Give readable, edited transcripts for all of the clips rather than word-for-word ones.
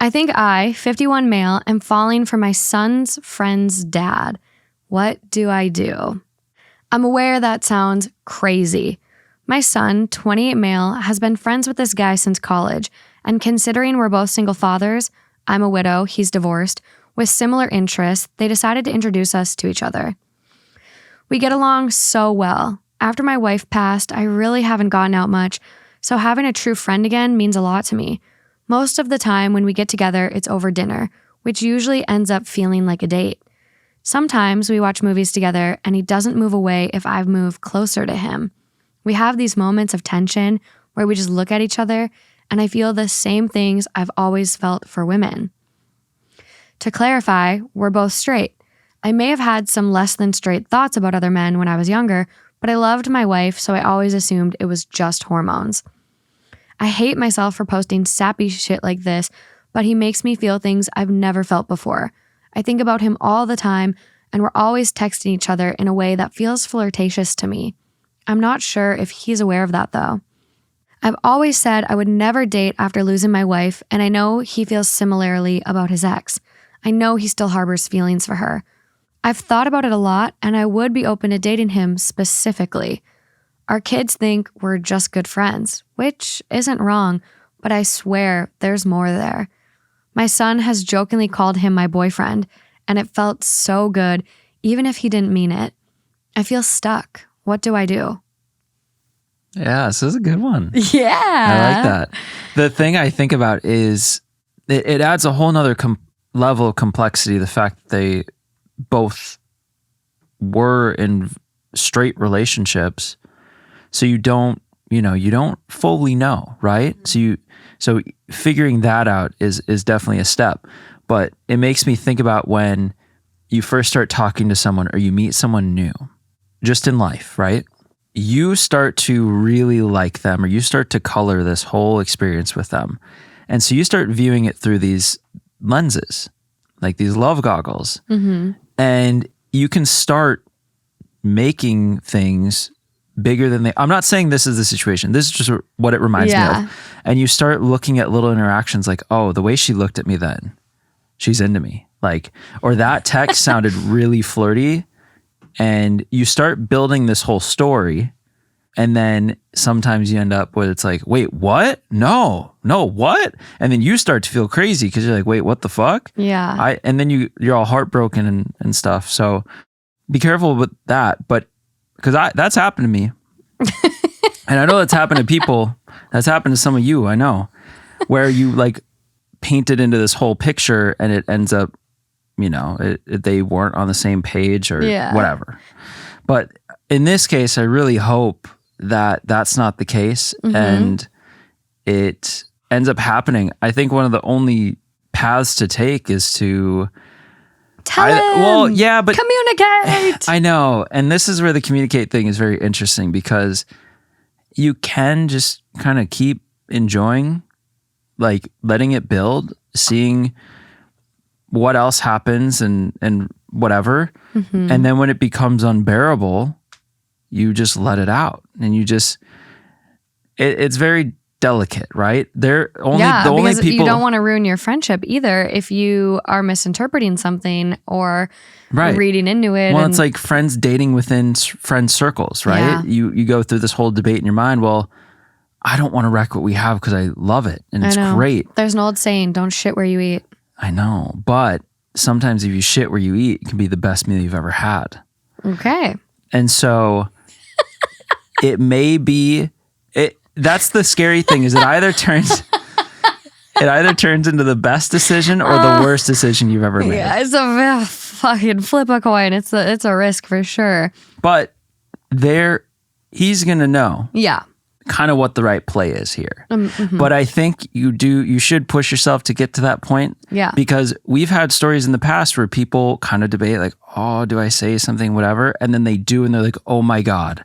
I think I, 51 male, am falling for my son's friend's dad. What do I do? I'm aware that sounds crazy. My son, 28 male, has been friends with this guy since college, and considering we're both single fathers, I'm a widow, he's divorced, with similar interests, they decided to introduce us to each other. We get along so well. After my wife passed, I really haven't gotten out much, so having a true friend again means a lot to me. Most of the time when we get together, it's over dinner, which usually ends up feeling like a date. Sometimes we watch movies together and he doesn't move away if I've moved closer to him. We have these moments of tension where we just look at each other and I feel the same things I've always felt for women. To clarify, we're both straight. I may have had some less than straight thoughts about other men when I was younger, but I loved my wife, so I always assumed it was just hormones. I hate myself for posting sappy shit like this, but he makes me feel things I've never felt before. I think about him all the time, and we're always texting each other in a way that feels flirtatious to me. I'm not sure if he's aware of that, though. I've always said I would never date after losing my wife, and I know he feels similarly about his ex. I know he still harbors feelings for her. I've thought about it a lot, and I would be open to dating him specifically. Our kids think we're just good friends, which isn't wrong, but I swear there's more there. My son has jokingly called him my boyfriend, and it felt so good, even if he didn't mean it. I feel stuck. What do I do? Yeah, this is a good one. Yeah. I like that. The thing I think about is it adds a whole nother level of complexity, the fact that they both were in straight relationships. So you don't fully know, right? So figuring that out is definitely a step. But it makes me think about when you first start talking to someone or you meet someone new, just in life, right? You start to really like them, or you start to color this whole experience with them. And so you start viewing it through these lenses, like these love goggles. Mm-hmm. And you can start making things bigger than I'm not saying this is the situation. This is just what it reminds me of. And you start looking at little interactions like, oh, the way she looked at me then, she's into me. Like, or that text sounded really flirty. And you start building this whole story. And then sometimes you end up where it's like, wait, what? No, what? And then you start to feel crazy because you're like, wait, what the fuck? Yeah. And then you're all heartbroken and stuff. So be careful with that. But because that's happened to me. And I know that's happened to people. That's happened to some of you, I know. Where you like painted into this whole picture and it ends up, they weren't on the same page or whatever. But in this case, I really hope that that's not the case, and it ends up happening. I think one of the only paths to take is to tell him. But communicate. I know, and this is where the communicate thing is very interesting, because you can just kind of keep enjoying, like letting it build, seeing what else happens and whatever. Mm-hmm. And then when it becomes unbearable, you just let it out, and you just, it's very delicate, right? The only people, you don't want to ruin your friendship either if you are misinterpreting something or reading into it. Well, it's like friends dating within friend circles, right? Yeah. You go through this whole debate in your mind. Well, I don't want to wreck what we have because I love it and it's great. There's an old saying, don't shit where you eat. I know, but sometimes if you shit where you eat, it can be the best meal you've ever had. Okay. And so it may be, that's the scary thing, is it either turns into the best decision or the worst decision you've ever made. Yeah, it's a fucking flip a coin. It's a risk for sure. But he's going to know. Yeah. Kind of what the right play is here. Mm-hmm. But I think you should push yourself to get to that point. Yeah. Because we've had stories in the past where people kind of debate like, oh, do I say something, whatever? And then they do, and they're like, oh my God,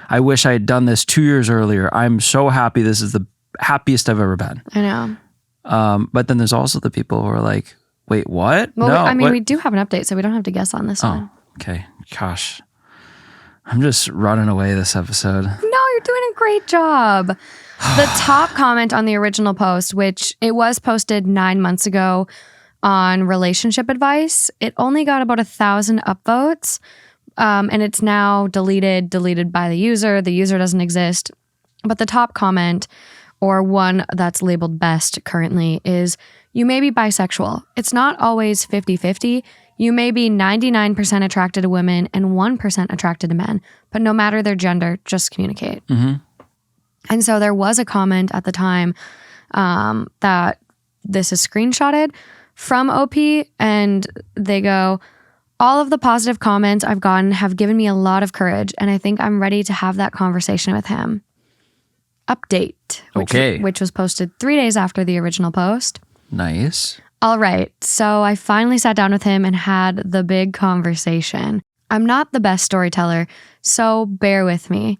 I wish I had done this 2 years earlier. I'm so happy. This is the happiest I've ever been. I know. But then there's also the people who are like, wait, what? Well, no, we do have an update, so we don't have to guess on this one. Okay. Gosh. I'm just running away this episode. No, you're doing a great job. The top comment on the original post, which it was posted 9 months ago on relationship advice, it only got about 1,000 upvotes. And it's now deleted by the user. The user doesn't exist. But the top comment, or one that's labeled best currently, is, you may be bisexual. It's not always 50-50. You may be 99% attracted to women and 1% attracted to men. But no matter their gender, just communicate. Mm-hmm. And so there was a comment at the time that this is screenshotted from OP, and they go, all of the positive comments I've gotten have given me a lot of courage, and I think I'm ready to have that conversation with him. Update, which was posted 3 days after the original post. Nice. All right, so I finally sat down with him and had the big conversation. I'm not the best storyteller, so bear with me.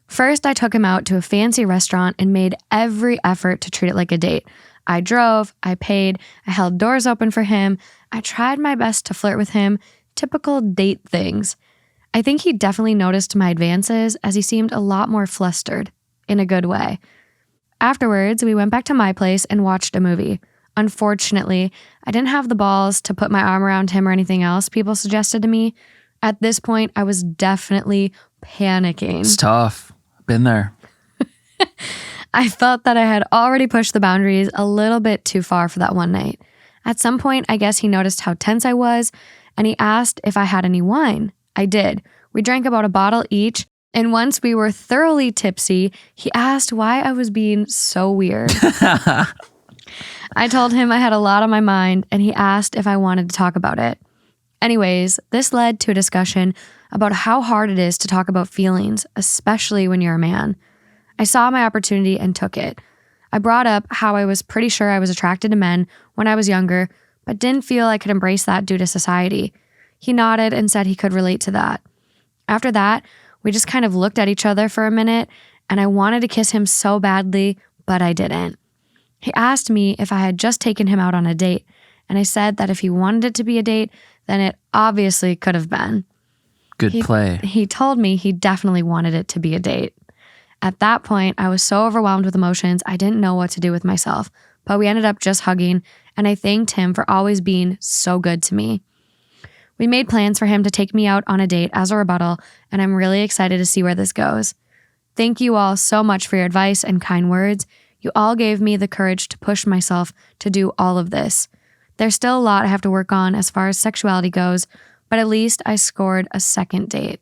First, I took him out to a fancy restaurant and made every effort to treat it like a date. I drove, I paid, I held doors open for him, I tried my best to flirt with him, typical date things. I think he definitely noticed my advances as he seemed a lot more flustered, in a good way. Afterwards, we went back to my place and watched a movie. Unfortunately, I didn't have the balls to put my arm around him or anything else people suggested to me. At this point, I was definitely panicking. It's tough. Been there. I felt that I had already pushed the boundaries a little bit too far for that one night. At some point, I guess he noticed how tense I was, and he asked if I had any wine. I did. We drank about a bottle each, and once we were thoroughly tipsy, he asked why I was being so weird. I told him I had a lot on my mind, and he asked if I wanted to talk about it. Anyways, this led to a discussion about how hard it is to talk about feelings, especially when you're a man. I saw my opportunity and took it. I brought up how I was pretty sure I was attracted to men when I was younger, but didn't feel I could embrace that due to society. He nodded and said he could relate to that. After that, we just kind of looked at each other for a minute, and I wanted to kiss him so badly, but I didn't. He asked me if I had just taken him out on a date, and I said that if he wanted it to be a date, then it obviously could have been. Good play. He told me he definitely wanted it to be a date. At that point, I was so overwhelmed with emotions, I didn't know what to do with myself, but we ended up just hugging, and I thanked him for always being so good to me. We made plans for him to take me out on a date as a rebuttal, and I'm really excited to see where this goes. Thank you all so much for your advice and kind words. You all gave me the courage to push myself to do all of this. There's still a lot I have to work on as far as sexuality goes, but at least I scored a second date.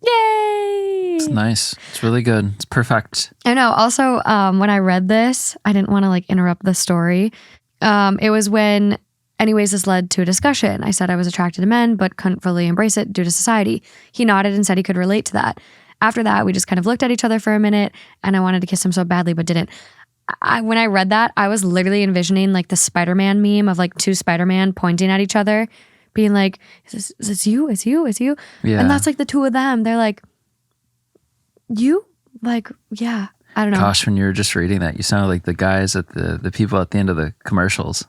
Yay! It's nice. It's really good. It's perfect. I know. Also, when I read this, I didn't want to interrupt the story. It was when, anyways, this led to a discussion. I said I was attracted to men, but couldn't fully embrace it due to society. He nodded and said he could relate to that. After that, we just kind of looked at each other for a minute, and I wanted to kiss him so badly, but didn't. When I read that, I was literally envisioning the Spider-Man meme of two Spider-Man pointing at each other, being like, is this you? Is you? Is you? Yeah. And that's the two of them. They're like, you? Yeah. I don't know. Gosh, when you were just reading that, you sounded like the guys at the people at the end of the commercials.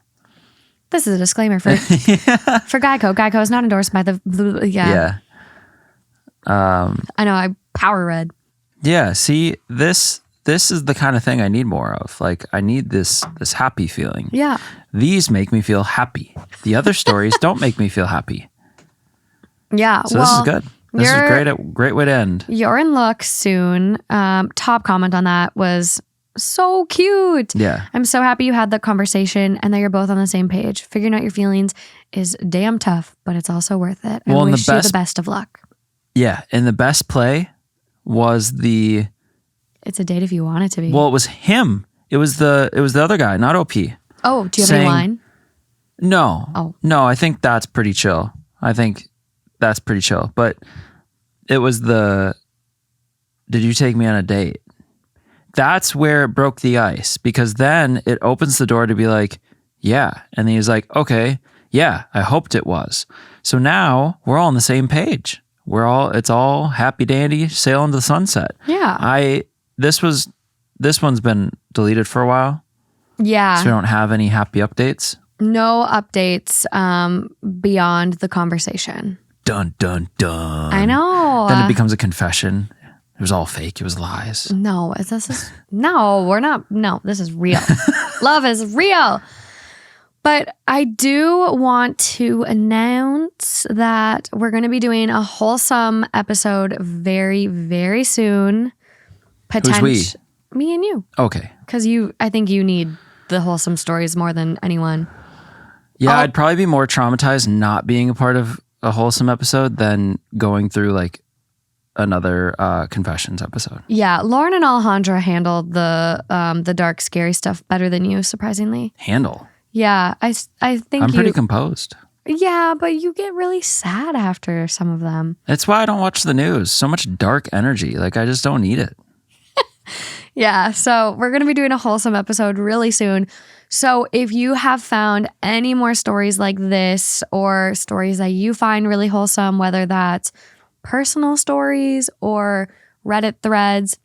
This is a disclaimer for for Geico. Geico is not endorsed by the Yeah. I know. I power read. Yeah. See, this is the kind of thing I need more of. I need this happy feeling. Yeah. These make me feel happy. The other stories don't make me feel happy. Yeah. So this is good. This is a great way to end. You're in luck soon. Top comment on that was so cute. Yeah. I'm so happy you had that conversation and that you're both on the same page. Figuring out your feelings is damn tough, but it's also worth it. I wish you the best of luck. Yeah. And the best play was it's a date if you want it to be. Well, it was him. It was the other guy, not OP. Oh, do you have any line? No. Oh. No, I think that's pretty chill. But it was did you take me on a date? That's where it broke the ice, because then it opens the door to be like, yeah. And then he's like, okay, yeah, I hoped it was. So now we're all on the same page. It's all happy dandy, sailing to the sunset. Yeah. This one's been deleted for a while. Yeah. So we don't have any happy updates. No updates beyond the conversation. Dun, dun, dun. I know. Then it becomes a confession. It was all fake. It was lies. No, we're not. No, this is real. Love is real. But I do want to announce that we're going to be doing a wholesome episode very, very soon. Who's we? Me and you. Okay. Because I think you need the wholesome stories more than anyone. Yeah, I'd probably be more traumatized not being a part of a wholesome episode than going through like another confessions episode. Yeah, Lauren and Alejandra handled the dark, scary stuff better than you, surprisingly. Handle. Yeah, I think I'm pretty composed. Yeah, but you get really sad after some of them. That's why I don't watch the news. So much dark energy. Like, I just don't need it. Yeah, so we're going to be doing a wholesome episode really soon. So if you have found any more stories like this or stories that you find really wholesome, whether that's personal stories or Reddit threads,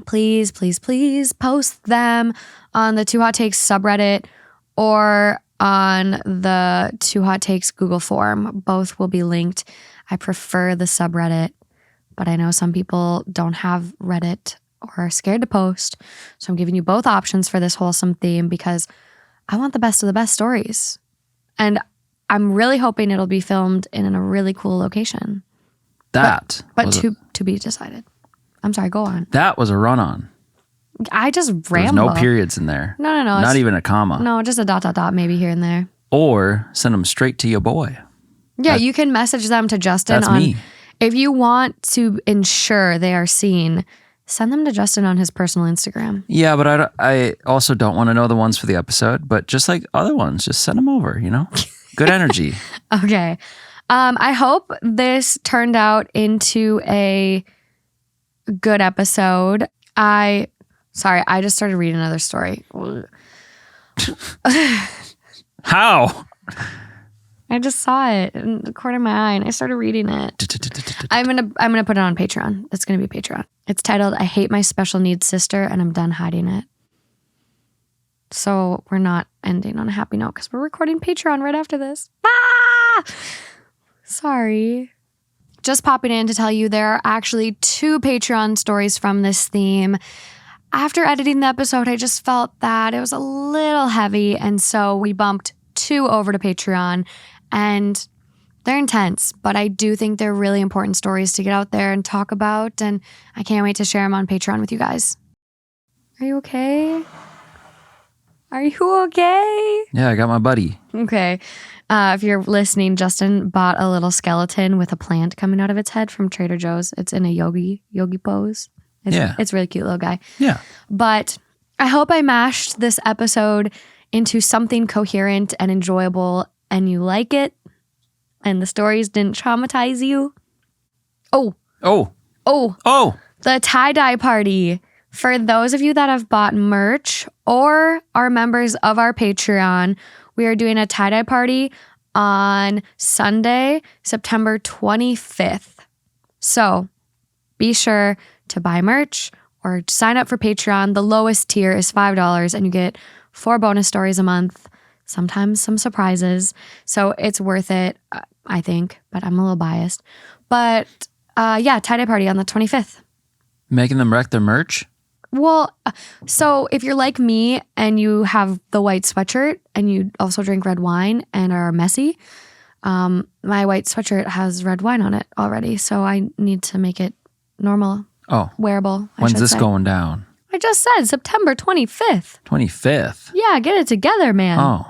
please, please, please post them on the Two Hot Takes subreddit or on the Two Hot Takes Google form. Both will be linked. I prefer the subreddit, but I know some people don't have Reddit or are scared to post. So I'm giving you both options for this wholesome theme because I want the best of the best stories. And I'm really hoping it'll be filmed in a really cool location. But to be decided. I'm sorry, go on. That was a run-on. I just ramble. There's no periods in there. No. Not even a comma. No, just a ... maybe here and there. Or send them straight to your boy. Yeah, you can message them to Justin. That's me. If you want to ensure they are seen, send them to Justin on his personal Instagram. Yeah, but I also don't want to know the ones for the episode, but just like other ones, just send them over, you know? Good energy. Okay. I hope this turned out into a good episode. I just started reading another story. How? I just saw it in the corner of my eye and I started reading it. I'm gonna put it on Patreon. It's gonna be Patreon. It's titled "I Hate My Special Needs Sister and I'm Done Hiding It." So we're not ending on a happy note because we're recording Patreon right after this. Ah! Sorry. Just popping in to tell you there are actually 2 Patreon stories from this theme. After editing the episode, I just felt that it was a little heavy, and so we bumped 2 over to Patreon, and they're intense, but I do think they're really important stories to get out there and talk about, and I can't wait to share them on Patreon with you guys. Are you okay? Are you okay? Yeah, I got my buddy. Okay. If you're listening, Justin bought a little skeleton with a plant coming out of its head from Trader Joe's. It's in a yogi pose. It's a really cute little guy. Yeah. But I hope I mashed this episode into something coherent and enjoyable and you like it and the stories didn't traumatize you. Oh. The tie-dye party. For those of you that have bought merch or are members of our Patreon, we are doing a tie-dye party on Sunday, September 25th. So be sure to buy merch or sign up for Patreon. The lowest tier is $5 and you get 4 bonus stories a month, sometimes some surprises. So it's worth it, I think, but I'm a little biased. But tie-dye party on the 25th. Making them wreck their merch? Well, so if you're like me and you have the white sweatshirt and you also drink red wine and are messy, my white sweatshirt has red wine on it already. So I need to make it normal, wearable. When's this going down? I just said September 25th. 25th? Yeah, get it together, man. Oh.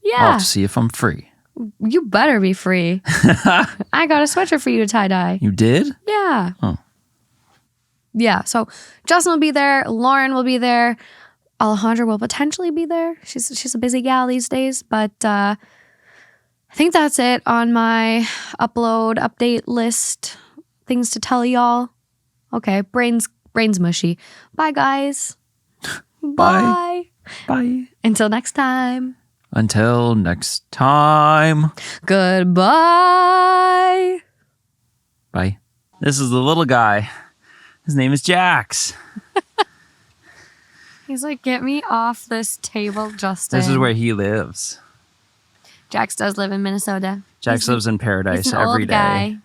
Yeah. I'll have to see if I'm free. You better be free. I got a sweatshirt for you to tie-dye. You did? Yeah. Oh. Yeah, so Justin will be there. Lauren will be there. Alejandra will potentially be there. She's a busy gal these days, but I think that's it on my update list. Things to tell y'all. Okay, brains mushy. Bye, guys. Bye. Bye. Until next time. Until next time. Goodbye. Bye. This is the little guy. His name is Jax. He's like, get me off this table, Justin. This is where he lives. Jax does live in Minnesota. Jax lives in paradise he's an every old day. Guy.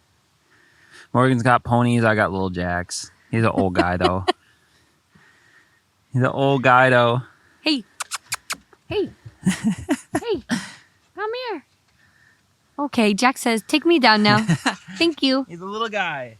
Morgan's got ponies. I got little Jax. He's an old guy, though. He's an old guy, though. Hey. Hey. Hey. Come here. Okay, Jack says, take me down now. Thank you. He's a little guy.